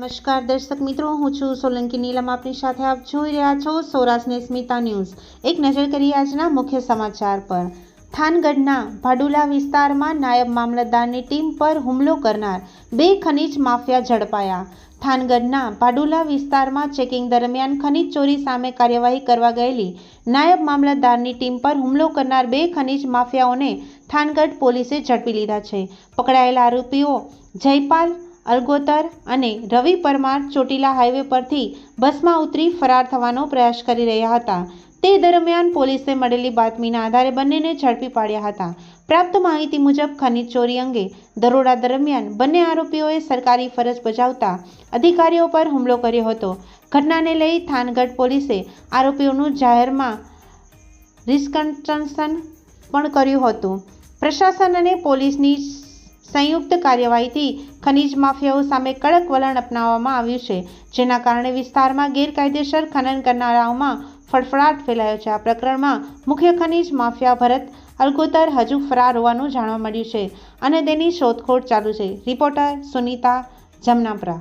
નમસ્કાર દર્શક મિત્રો, હું છું સોલંકી નીલમ. આપની સાથે આપ જોઈ રહ્યા છો સૌરાષ્ટ્રની સ્મિતા ન્યૂઝ. એક નજર કરીએ આજના મુખ્ય સમાચાર પર. થાનગઢના ભાડુલા વિસ્તારમાં નાયબ મામલતદારની ટીમ પર હુમલો કરનાર 2 ખનીજ માફિયા ઝડપાયા. થાનગઢના ભાડુલા વિસ્તારમાં ચેકિંગ દરમિયાન ખનીજ ચોરી સામે કાર્યવાહી કરવા ગયેલી નાયબ મામલતદારની ટીમ પર હુમલો કરનાર 2 ખનીજ માફિયાઓને થાનગઢ પોલીસે ઝડપી લીધા છે. પકડાયેલા આરોપીઓ જયપાલ અલગોતર અને રવિ પરમાર ચોટીલા હાઈવે પરથી બસમાં ઉતરી ફરાર થવાનો પ્રયાસ કરી રહ્યા હતા. તે દરમિયાન પોલીસે મળેલી બાતમીના આધારે બંનેને ઝડપી પાડ્યા હતા. પ્રાપ્ત માહિતી મુજબ ખનીજ ચોરી અંગે દરોડા દરમિયાન બંને આરોપીઓએ સરકારી ફરજ બજાવતા અધિકારીઓ પર હુમલો કર્યો હતો. ઘટનાને લઈ થાનગઢ પોલીસે આરોપીઓનું જાહેરમાં રિકન્સ્ટ્રક્શન પણ કર્યું હતું. પ્રશાસન અને પોલીસની સંયુક્ત કાર્યવાહીથી ખનીજ માફિયાઓ સામે કડક વલણ અપનાવવામાં આવ્યું છે, જેના કારણે વિસ્તારમાં ગેરકાયદેસર ખનન કરનારાઓમાં ફફડાટ ફેલાયો છે. આ પ્રકરણમાં મુખ્ય ખનીજ માફિયા ભરત અલગોતર હજુ ફરાર હોવાનું જાણવા મળ્યું છે અને તેની શોધખોળ ચાલુ છે. રિપોર્ટર સુનીતા જમનાપરા.